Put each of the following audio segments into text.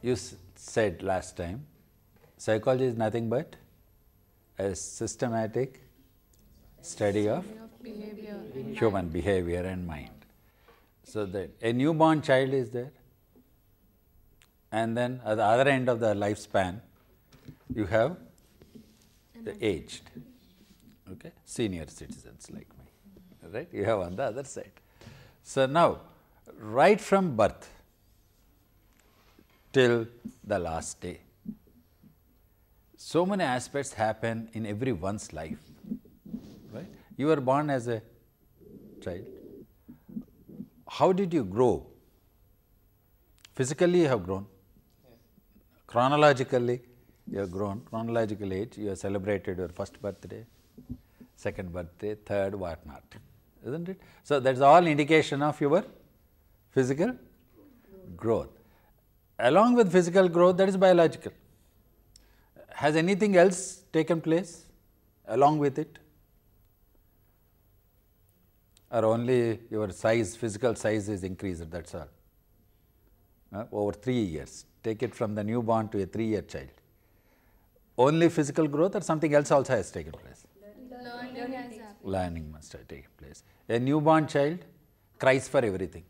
you said last time, psychology is nothing but a systematic study of human behavior and mind. So that a newborn child is there, and then at the other end of the lifespan, you have the aged, okay, senior citizens like me, right? You have on the other side. So now, right from birth till the last day, so many aspects happen in everyone's life, right? You were born as a child. How did you grow? Physically you have grown. Chronologically you have grown. Chronological age, you have celebrated your first birthday, second birthday, third, whatnot, isn't it? So that's all indication of your physical growth. Along with physical growth, that is biological. Has anything else taken place along with it? Or only your size, physical size is increased, that's all. Over 3 years, take it from the newborn to a 3-year child. Only physical growth or something else also has taken place? Learning must have taken place. A newborn child cries for everything.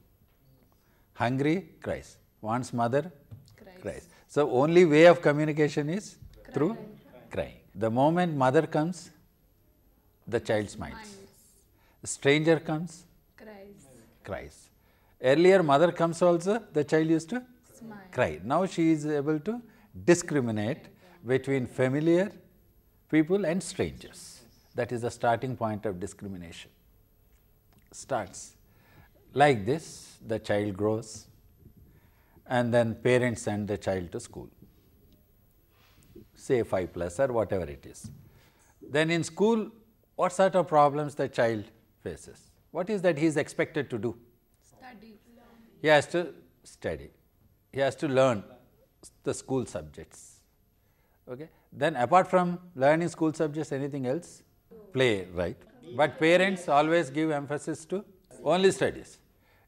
Hungry, cries. Wants mother, cries. So only way of communication is through crying. The moment mother comes, the child smiles. Stranger comes, cries. Earlier mother comes also, the child used to cry. Now she is able to discriminate between familiar people and strangers. That is the starting point of discrimination. Starts. Like this, the child grows, and then parents send the child to school. Say 5+ or whatever it is. Then in school, what sort of problems the child faces? What is that he is expected to do? Study. He has to study. He has to learn the school subjects. Okay? Then apart from learning school subjects, anything else? Play, right? But parents always give emphasis to only studies.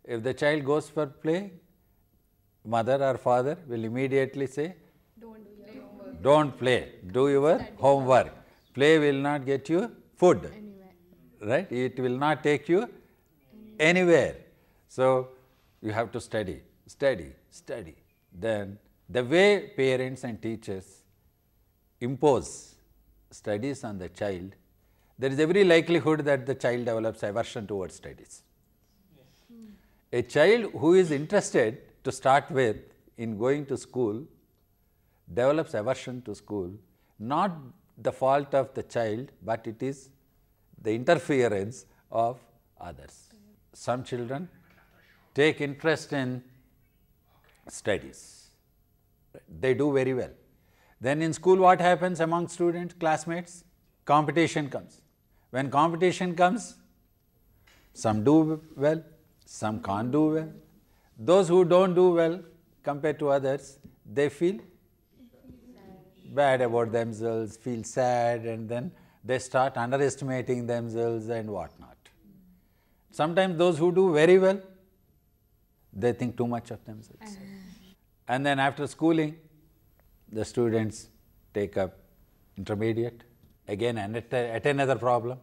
If the child goes for play, mother or father will immediately say, don't play, do your homework. Play will not get you food, right? It will not take you anywhere. So you have to study, study, study. Then the way parents and teachers impose studies on the child, there is every likelihood that the child develops aversion towards studies. A child who is interested to start with in going to school develops aversion to school, not the fault of the child, but it is the interference of others. Some children take interest in studies. They do very well. Then in school what happens among students, classmates? Competition comes. When competition comes, some do well, some can't do well. Those who don't do well compared to others, they feel bad about themselves, feel sad, and then they start underestimating themselves and whatnot. Sometimes those who do very well, they think too much of themselves. And then after schooling, the students take up intermediate, again at another problem,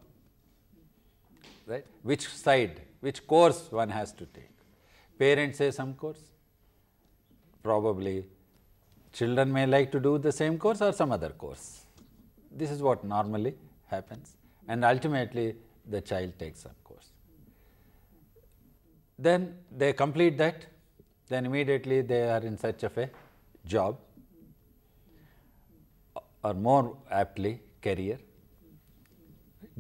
right? Which side, which course one has to take? Parents say some course, probably children may like to do the same course or some other course. This is what normally happens, and ultimately the child takes some course. Then they complete that, then immediately they are in search of a job, or more aptly, career.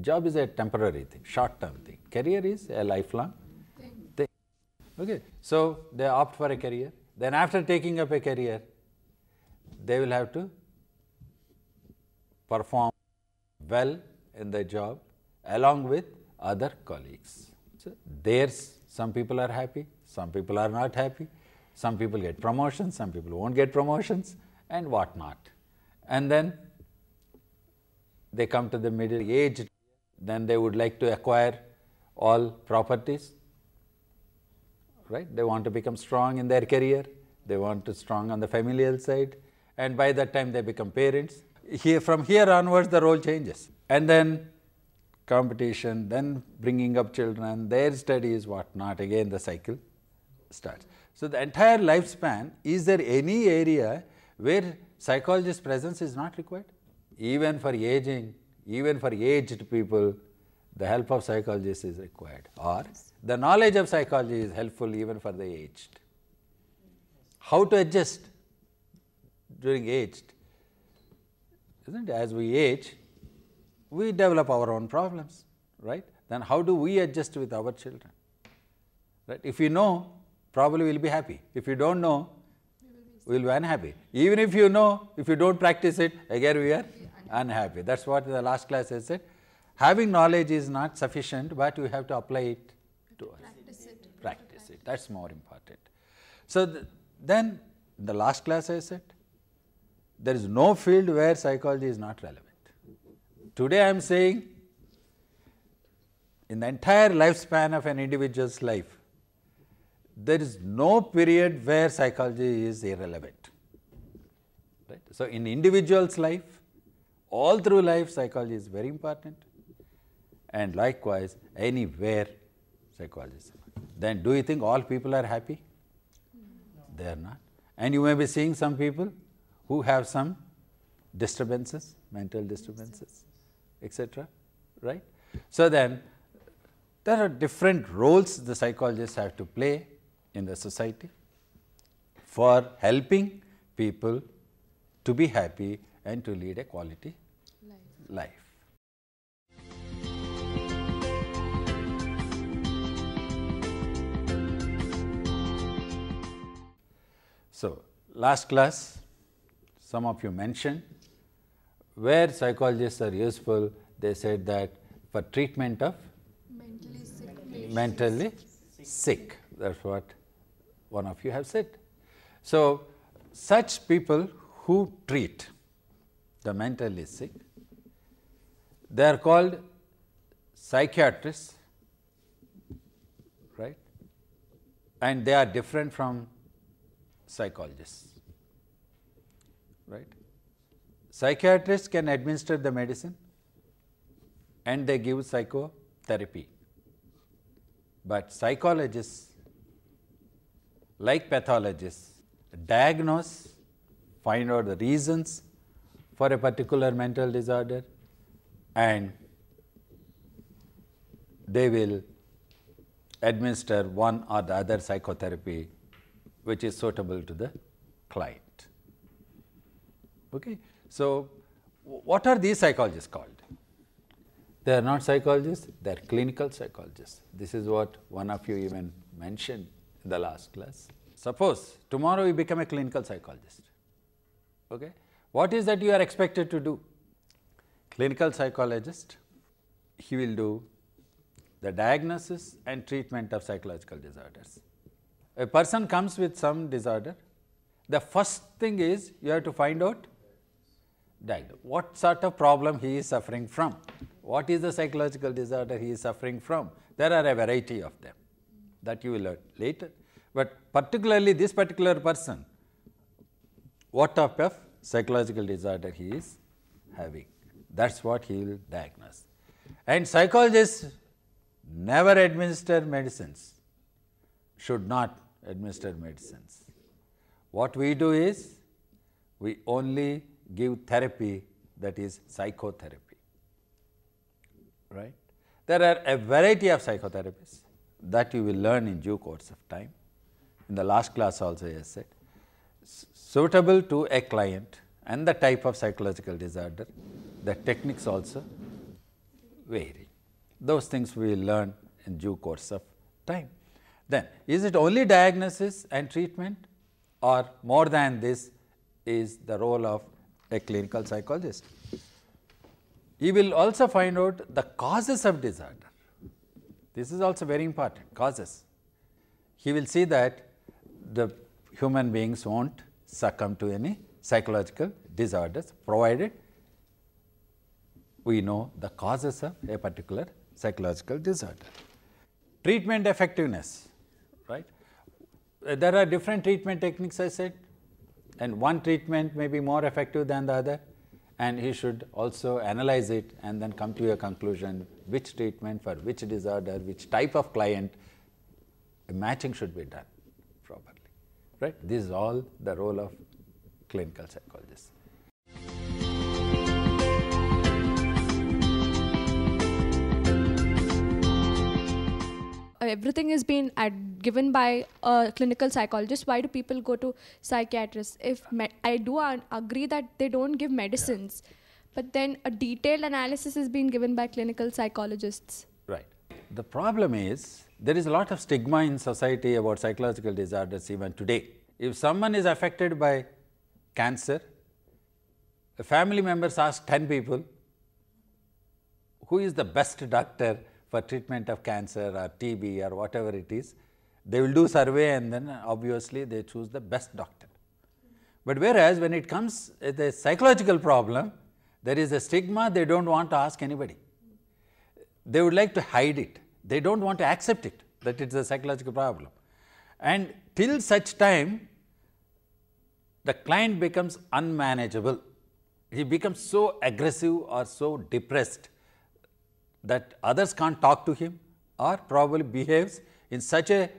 Job is a temporary thing, short-term thing. Career is a lifelong thing. Okay, so they opt for a career. Then after taking up a career, they will have to perform well in the job along with other colleagues. So there's some people are happy, some people are not happy, some people get promotions, some people won't get promotions, and whatnot. And then they come to the middle age, then they would like to acquire all properties, right? They want to become strong in their career, they want to strong on the familial side, and by that time they become parents. From here onwards the role changes, and then competition, then bringing up children, their studies, what not, again the cycle starts. So the entire lifespan, is there any area where psychologist presence is not required? Even for aging, even for aged people, the help of psychologist is required, or the knowledge of psychology is helpful even for the aged. How to adjust during aged? Isn't it? As we age, we develop our own problems, right? Then how do we adjust with our children? Right? If you know, probably we'll be happy. If you don't know, we'll be unhappy. Even if you know, if you don't practice it, again we are unhappy. That's what the last class I said. Having knowledge is not sufficient, but we have to apply it to us. Practice it. That's more important. So then, in the last class I said, there is no field where psychology is not relevant. Today I am saying, in the entire lifespan of an individual's life, there is no period where psychology is irrelevant. Right? So in individual's life, all through life, psychology is very important, and likewise anywhere psychology is important. Then do you think all people are happy? No. They are not. And you may be seeing some people who have some disturbances, mental disturbances, etc. Right? So then there are different roles the psychologists have to play in the society for helping people to be happy and to lead a quality life. So, last class, some of you mentioned where psychologists are useful. They said that for treatment of mentally sick. That's what one of you have said. So, such people who treat the mentally sick, they are called psychiatrists, right? And they are different from psychologists, right? Psychiatrists can administer the medicine and they give psychotherapy, but psychologists, like pathologists, diagnose, find out the reasons for a particular mental disorder, and they will administer one or the other psychotherapy which is suitable to the client. Okay. So, what are these psychologists called? They are not psychologists, they are clinical psychologists. This is what one of you even mentioned in the last class. Suppose tomorrow you become a clinical psychologist. Okay. What is that you are expected to do? Clinical psychologist, he will do the diagnosis and treatment of psychological disorders. A person comes with some disorder, the first thing is you have to find out what sort of problem he is suffering from, what is the psychological disorder he is suffering from. There are a variety of them that you will learn later, but particularly this particular person, what type of psychological disorder he is having, that is what he will diagnose. And psychologists never administer medicines, should not administer medicines. What we do is, we only give therapy, that is psychotherapy, right. There are a variety of psychotherapies that you will learn in due course of time. In the last class also I said, suitable to a client and the type of psychological disorder, the techniques also vary. Those things we will learn in due course of time. Then, is it only diagnosis and treatment, or more than this is the role of a clinical psychologist? He will also find out the causes of disorder. This is also very important, causes. He will see that the human beings won't succumb to any psychological disorders, provided we know the causes of a particular psychological disorder. Treatment effectiveness, right. There are different treatment techniques, I said, and one treatment may be more effective than the other, and he should also analyze it and then come to a conclusion which treatment for which disorder, which type of client, matching should be done properly, right? This is all the role of clinical psychologists. Everything is being given by a clinical psychologist. Why do people go to psychiatrists? If I do agree that they don't give medicines, but then a detailed analysis is being given by clinical psychologists. Right. The problem is there is a lot of stigma in society about psychological disorders even today. If someone is affected by cancer, the family members ask 10 people, who is the best doctor for treatment of cancer or TB or whatever it is. They will do survey and then obviously they choose the best doctor. But whereas when it comes with a psychological problem, there is a stigma, they don't want to ask anybody. They would like to hide it. They don't want to accept it, that it's a psychological problem. And till such time, the client becomes unmanageable. He becomes so aggressive or so depressed that others can't talk to him or probably behaves in such a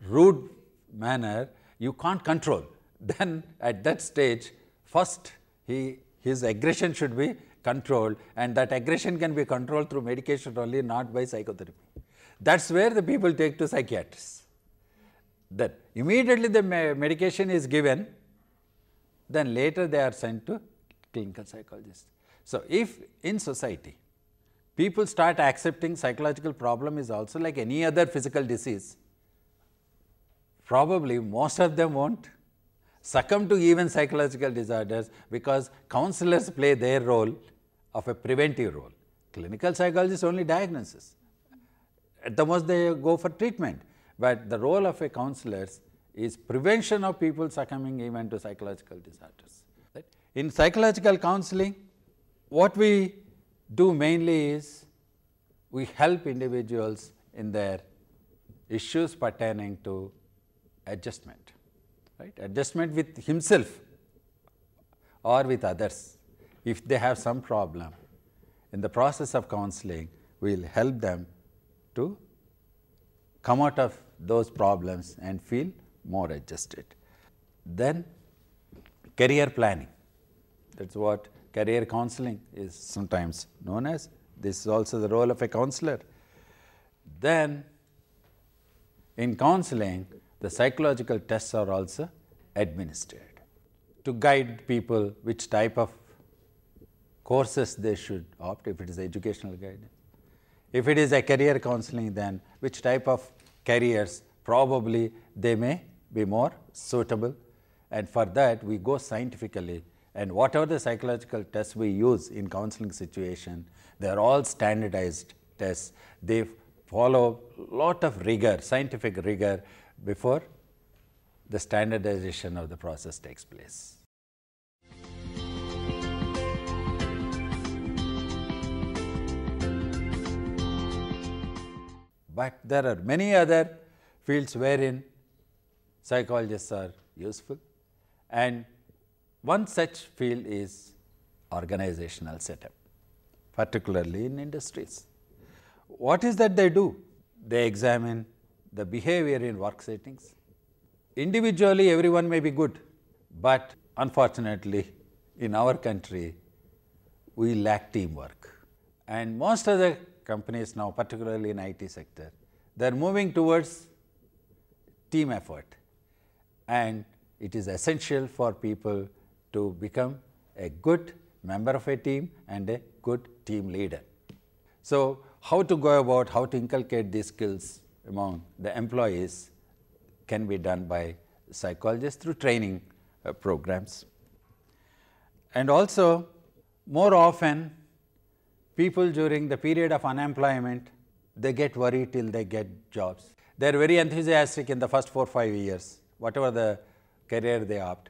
rude manner you can't control. Then at that stage, first his aggression should be controlled, and that aggression can be controlled through medication only, not by psychotherapy. That's where the people take to psychiatrists. Then immediately the medication is given, then later they are sent to clinical psychologists. So if in society people start accepting psychological problem is also like any other physical disease, probably most of them won't succumb to even psychological disorders, because counselors play their role of a preventive role. Clinical psychologists only diagnoses. At the most they go for treatment, but the role of a counselor is prevention of people succumbing even to psychological disorders. Right? In psychological counseling, what we do mainly is we help individuals in their issues pertaining to adjustment, right? Adjustment with himself or with others. If they have some problem, in the process of counseling, we will help them to come out of those problems and feel more adjusted. Then career planning, that's what career counseling is sometimes known as. This is also the role of a counselor. Then in counseling, the psychological tests are also administered to guide people which type of courses they should opt, if it is educational guidance. If it is a career counseling, then which type of careers probably they may be more suitable, and for that we go scientifically, and whatever the psychological tests we use in counseling situation, they are all standardized tests. They follow lot of rigor, scientific rigor, before the standardization of the process takes place. But there are many other fields wherein psychologists are useful, and one such field is organizational setup, particularly in industries. What is that they do? They examine the behavior in work settings. Individually, everyone may be good, but unfortunately, in our country, we lack teamwork. And most of the companies now, particularly in IT sector, they are moving towards team effort, and it is essential for people to become a good member of a team and a good team leader. So how to go about, how to inculcate these skills among the employees can be done by psychologists through training programs. And also, more often, people during the period of unemployment, they get worried till they get jobs. They are very enthusiastic in the first 4 or 5 years, whatever the career they opt.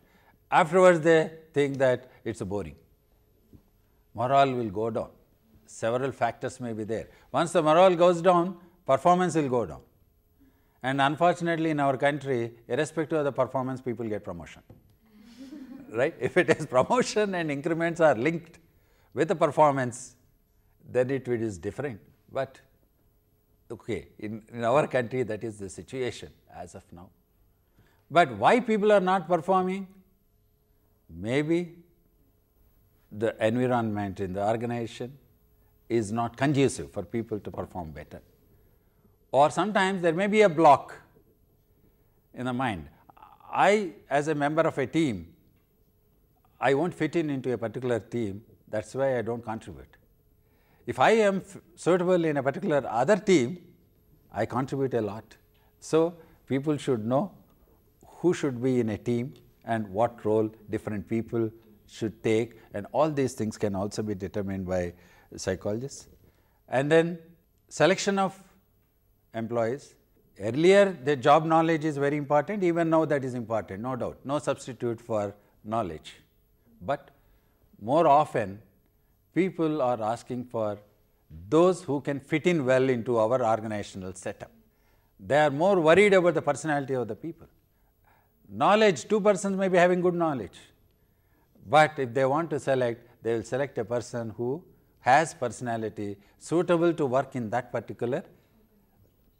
Afterwards, they think that it's boring. Morale will go down. Several factors may be there. Once the morale goes down, performance will go down. And unfortunately, in our country, irrespective of the performance, people get promotion. Right? If it is promotion and increments are linked with the performance, then it is different. But okay, in our country, that is the situation as of now. But why people are not performing? Maybe the environment in the organization is not conducive for people to perform better. Or sometimes there may be a block in the mind. I, as a member of a team, I won't fit into a particular team, that's why I don't contribute. If I am suitable in a particular other team, I contribute a lot. So people should know who should be in a team and what role different people should take, and all these things can also be determined by psychologists. And then selection of employees. Earlier the job knowledge is very important, even now that is important, no doubt, no substitute for knowledge. But more often people are asking for those who can fit in well into our organizational setup. They are more worried about the personality of the people. Knowledge, two persons may be having good knowledge, but if they want to select, they will select a person who has personality suitable to work in that particular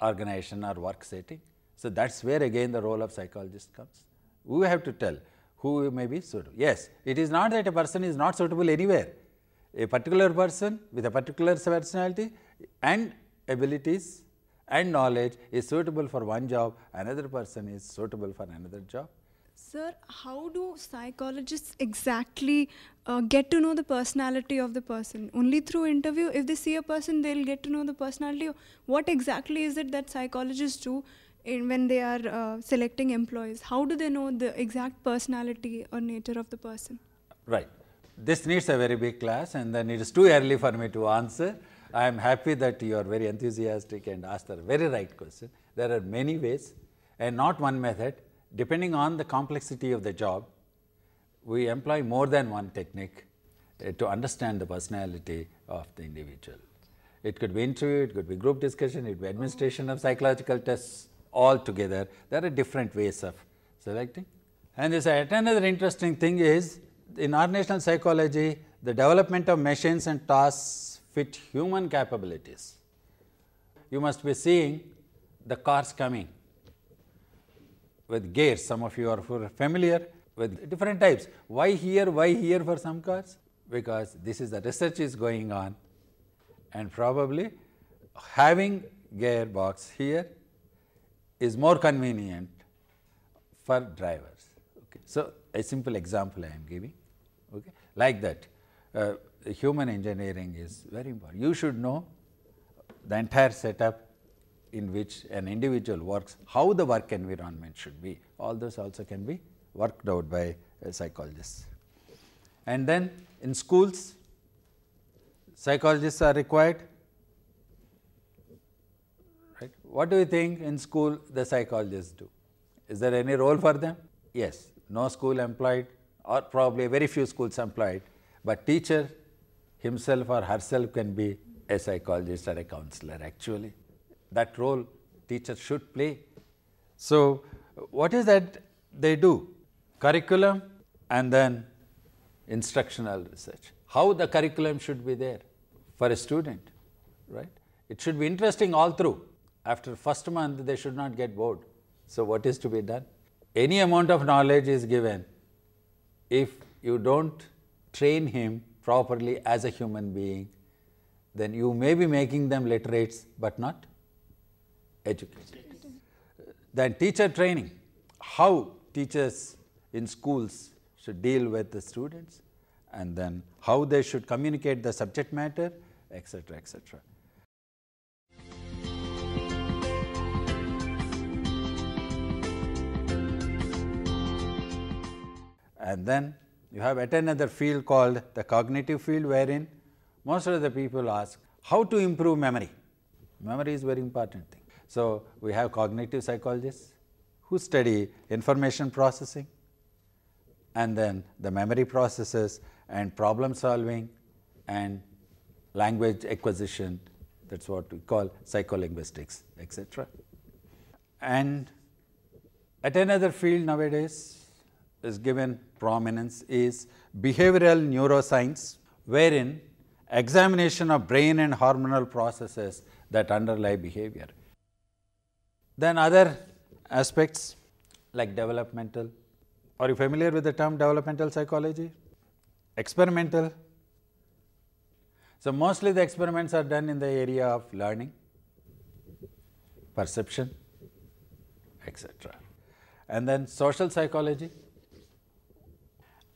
organization or work setting. So that's where again the role of psychologist comes. We have to tell who may be suitable. Yes, it is not that a person is not suitable anywhere. A particular person with a particular personality and abilities and knowledge is suitable for one job, another person is suitable for another job. Sir, how do psychologists exactly get to know the personality of the person? Only through interview? If they see a person, they'll get to know the personality. What exactly is it that psychologists do when they are selecting employees? How do they know the exact personality or nature of the person? Right. This needs a very big class, and then it is too early for me to answer. I am happy that you are very enthusiastic and asked the very right question. There are many ways and not one method. Depending on the complexity of the job, we employ more than one technique to understand the personality of the individual. It could be interview, it could be group discussion, it could be administration of psychological tests, all together. There are different ways of selecting. And this another interesting thing is, in organizational psychology, the development of machines and tasks fit human capabilities. You must be seeing the cars coming with gears. Some of you are familiar with different types. Why here for some cars? Because this is the research is going on, and probably having gearbox here is more convenient for drivers. Okay. So a simple example I am giving. Okay. Like that, human engineering is very important. You should know the entire setup in which an individual works, how the work environment should be. All those also can be worked out by psychologists. And then in schools, psychologists are required. Right? What do you think in school the psychologists do? Is there any role for them? Yes, no school employed, or probably very few schools employed, but teacher himself or herself can be a psychologist or a counselor actually. That role teacher should play. So what is that they do? Curriculum and then instructional research. How the curriculum should be there for a student, right? It should be interesting all through. After first month they should not get bored. So what is to be done? Any amount of knowledge is given. If you don't train him properly as a human being, then you may be making them literates but not educated. Then teacher training, how teachers in schools should deal with the students, and then how they should communicate the subject matter, etc., etc. And then you have yet another field called the cognitive field, wherein most of the people ask how to improve memory. Memory is a very important thing. So we have cognitive psychologists who study information processing and then the memory processes and problem solving and language acquisition. That's what we call psycholinguistics, etc. And at another field nowadays is given prominence is behavioral neuroscience, wherein examination of brain and hormonal processes that underlie behavior. Then other aspects like developmental. Are you familiar with the term developmental psychology? Experimental. So mostly the experiments are done in the area of learning, perception, etc. And then social psychology,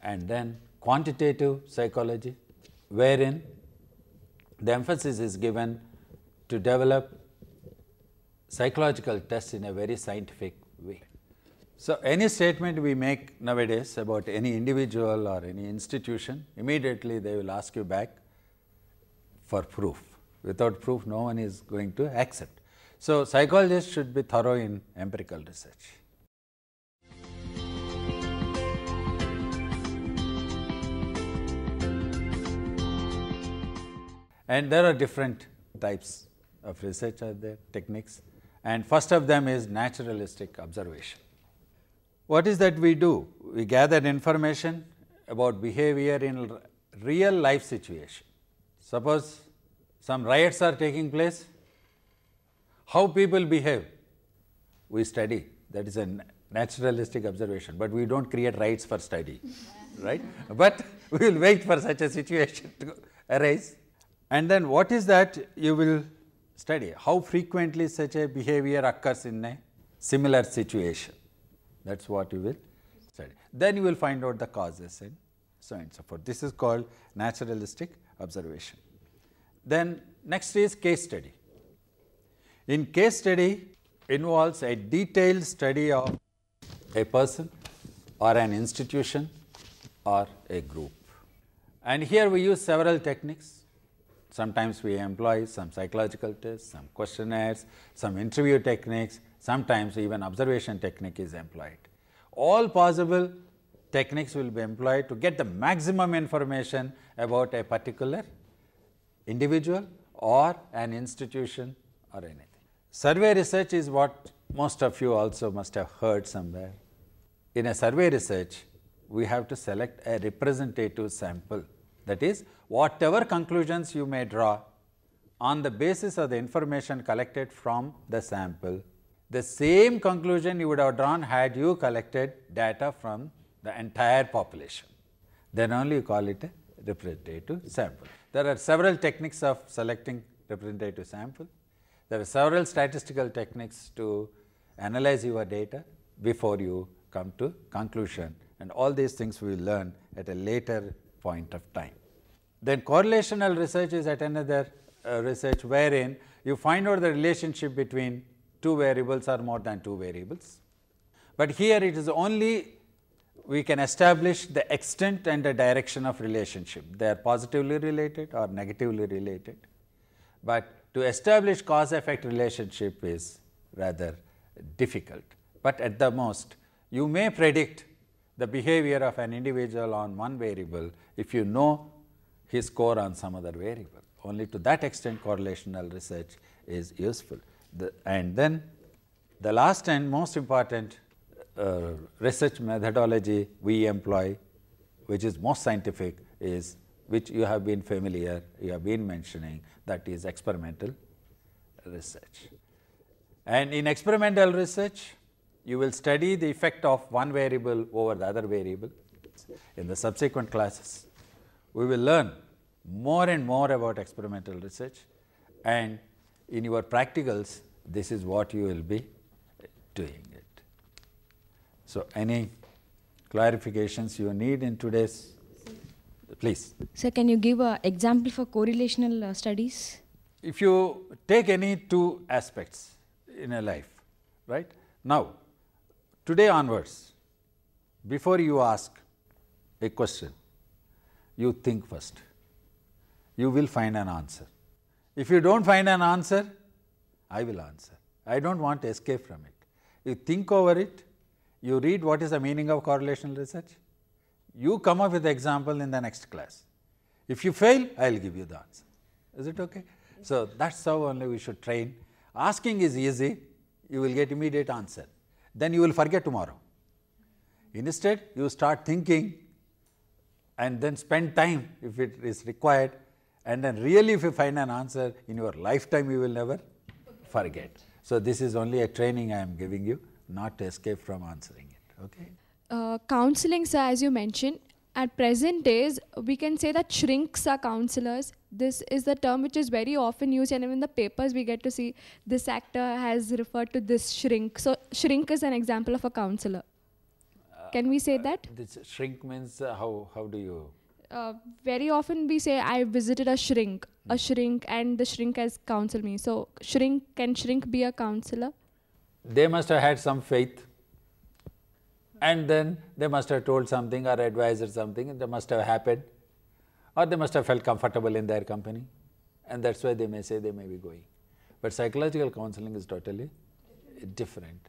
and then quantitative psychology, wherein the emphasis is given to develop psychological tests in a very scientific way. So any statement we make nowadays about any individual or any institution, immediately they will ask you back for proof. Without proof, no one is going to accept. So psychologists should be thorough in empirical research. And there are different types of research are there, techniques, and first of them is naturalistic observation. What is that we do? We gather information about behavior in real life situation. Suppose some riots are taking place, how people behave, we study. That is a naturalistic observation, but we don't create riots for study, right? But we will wait for such a situation to arise. And then what is that you will study? How frequently such a behavior occurs in a similar situation. That is what you will study. Then you will find out the causes and so on and so forth. This is called naturalistic observation. Then next is case study. In case study involves a detailed study of a person or an institution or a group. And here we use several techniques. Sometimes we employ some psychological tests, some questionnaires, some interview techniques, sometimes even observation technique is employed. All possible techniques will be employed to get the maximum information about a particular individual or an institution or anything. Survey research is what most of you also must have heard somewhere. In a survey research, we have to select a representative sample. That is, whatever conclusions you may draw on the basis of the information collected from the sample, the same conclusion you would have drawn had you collected data from the entire population. Then only you call it a representative sample. There are several techniques of selecting representative sample. There are several statistical techniques to analyze your data before you come to conclusion, and all these things we will learn at a later point of time. Then correlational research is at another research wherein you find out the relationship between two variables or more than two variables. But here it is only we can establish the extent and the direction of relationship. They are positively related or negatively related. But to establish cause-effect relationship is rather difficult. But at the most, you may predict the behavior of an individual on one variable if you know his score on some other variable. Only to that extent correlational research is useful. And then the last and most important research methodology we employ, which is most scientific, is which you have been familiar, you have been mentioning, that is experimental research. And in experimental research, you will study the effect of one variable over the other variable. In the subsequent classes, we will learn more and more about experimental research, and in your practicals, this is what you will be doing it. So, any clarifications you need in today's, please. Sir, can you give an example for correlational studies? If you take any two aspects in a life, right? Now, today onwards, before you ask a question, you think first. You will find an answer. If you don't find an answer, I will answer. I don't want to escape from it. You think over it, you read what is the meaning of correlational research, you come up with the example in the next class. If you fail, I will give you the answer. Is it okay? So, that is how only we should train. Asking is easy, you will get immediate answer. Then you will forget tomorrow. Instead, you start thinking and then spend time if it is required, and then really if you find an answer in your lifetime, you will never forget. So this is only a training I am giving you, not to escape from answering it. Okay? Counseling, sir, as you mentioned, at present days, we can say that shrinks are counselors. This is the term which is very often used, and even in the papers we get to see this actor has referred to this shrink. So shrink is an example of a counselor. Can we say that? This shrink means how do you? Very often we say, I visited a shrink, and the shrink has counseled me. So can shrink be a counselor? They must have had some faith, and then they must have told something or advised something, and that must have happened, or they must have felt comfortable in their company, and that's why they may say they may be going. But psychological counseling is totally different.